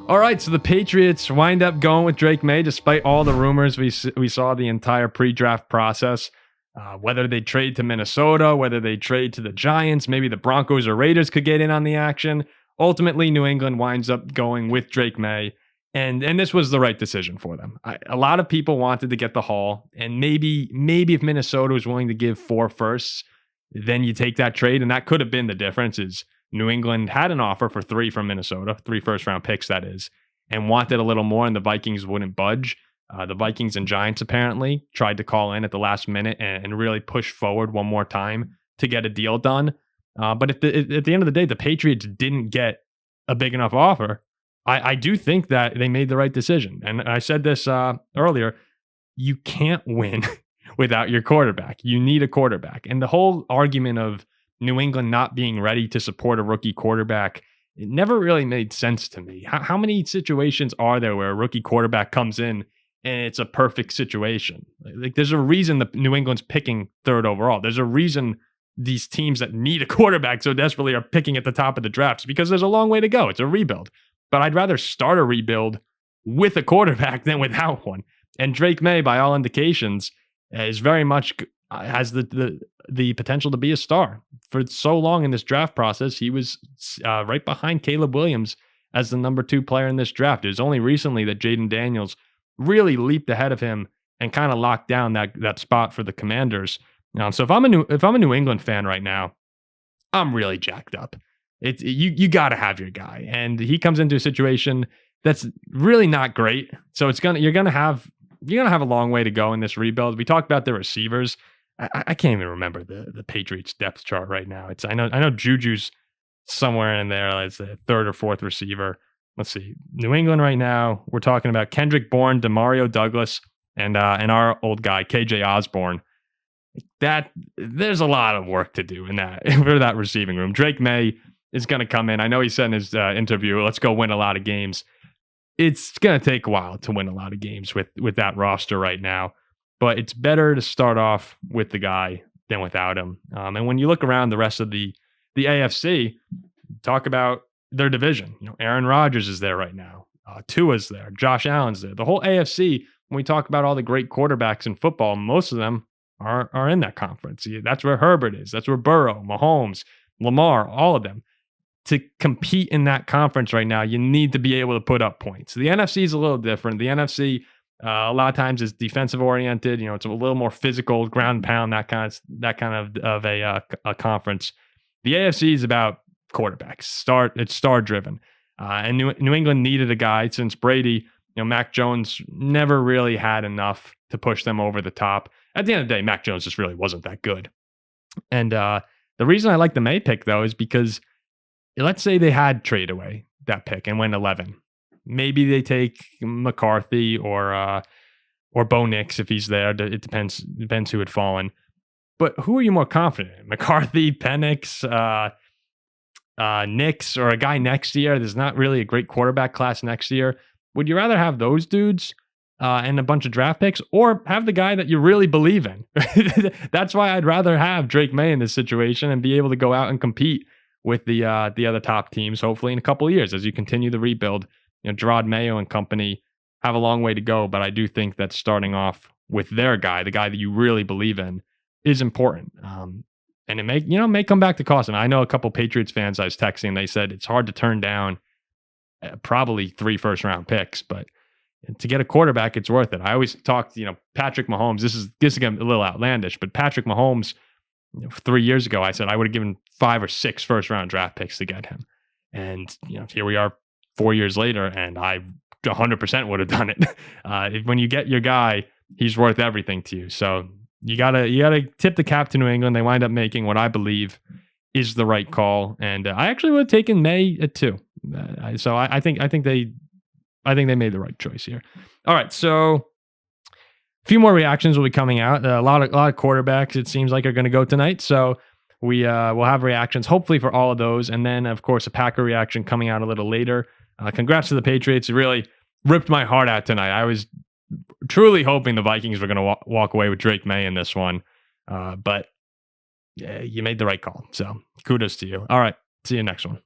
All right, so the Patriots wind up going with Drake Maye despite all the rumors we saw the entire pre-draft process. Whether they trade to Minnesota, whether they trade to the Giants, maybe the Broncos or Raiders could get in on the action. Ultimately, New England winds up going with Drake Maye, and this was the right decision for them. A lot of people wanted to get the haul, and maybe if Minnesota was willing to give 4 firsts, then you take that trade, and that could have been the difference. Is New England had an offer for 3 from Minnesota, 3 first-round picks, that is, and wanted a little more, and the Vikings wouldn't budge. The Vikings and Giants apparently tried to call in at the last minute and really push forward one more time to get a deal done. But at the end of the day, the Patriots didn't get a big enough offer. I do think that they made the right decision. And I said this earlier, you can't win without your quarterback. You need a quarterback. And the whole argument of New England not being ready to support a rookie quarterback, it never really made sense to me. How many situations are there where a rookie quarterback comes in and it's a perfect situation? Like there's a reason the New England's picking 3rd overall. There's a reason these teams that need a quarterback so desperately are picking at the top of the drafts, because there's a long way to go. It's a rebuild. But I'd rather start a rebuild with a quarterback than without one. And Drake Maye, by all indications, is very much has the potential to be a star. For so long in this draft process, he was right behind Caleb Williams as the number 2 player in this draft. It was only recently that Jaden Daniels really leaped ahead of him and kind of locked down that spot for the Commanders. So if I'm a New England fan right now, I'm really jacked up. It's you got to have your guy, and he comes into a situation that's really not great. So you're gonna have a long way to go in this rebuild. We talked about the receivers. I can't even remember the Patriots depth chart right now. I know Juju's somewhere in there. It's a 3rd or 4th receiver. Let's see. New England right now, we're talking about Kendrick Bourne, Demario Douglas, and our old guy KJ Osborne. There's a lot of work to do in that for that receiving room. Drake Maye is going to come in. I know he said in his interview, "Let's go win a lot of games." It's going to take a while to win a lot of games with that roster right now, but it's better to start off with the guy than without him. And when you look around the rest of the AFC, talk about their division. Aaron Rodgers is there right now. Tua's there. Josh Allen's there. The whole AFC, when we talk about all the great quarterbacks in football, most of them are in that conference. That's where Herbert is. That's where Burrow, Mahomes, Lamar, all of them. To compete in that conference right now, you need to be able to put up points. The NFC is a little different. The NFC a lot of times is defensive oriented. It's a little more physical, ground pound, that kind of a conference. The AFC is about quarterbacks. It's star driven, and New England needed a guy since Brady. Mac Jones never really had enough to push them over the top. At the end of the day, Mac Jones just really wasn't that good. And the reason I like the May pick though is because, let's say they had traded away that pick and went 11. Maybe they take McCarthy or Bo Nix if he's there. It depends who had fallen. But who are you more confident in? McCarthy, Penix, Nix, or a guy next year? There's not really a great quarterback class next year. Would you rather have those dudes and a bunch of draft picks, or have the guy that you really believe in? That's why I'd rather have Drake Maye in this situation and be able to go out and compete with the other top teams, hopefully in a couple of years as you continue the rebuild. Gerard Mayo and company have a long way to go, but I do think that starting off with their guy, the guy that you really believe in, is important. And it may come back to cost them. I know a couple Patriots fans I was texting, they said it's hard to turn down probably 3 first-round picks, but to get a quarterback, it's worth it. I always talked, Patrick Mahomes. This is getting a little outlandish, but Patrick Mahomes, 3 years ago, I said I would have given 5 or 6 first-round draft picks to get him. And, here we are 4 years later, and I 100% would have done it. When you get your guy, he's worth everything to you. So you gotta tip the cap to New England. They wind up making what I believe is the right call. And I actually would have taken May at 2. So I think they made the right choice here. All right, so a few more reactions will be coming out. A lot of quarterbacks, it seems like, are going to go tonight. So we'll have reactions, hopefully, for all of those. And then, of course, a Packer reaction coming out a little later. Congrats to the Patriots. It really ripped my heart out tonight. I was truly hoping the Vikings were going to walk away with Drake Maye in this one. But you made the right call. So kudos to you. All right, see you next one.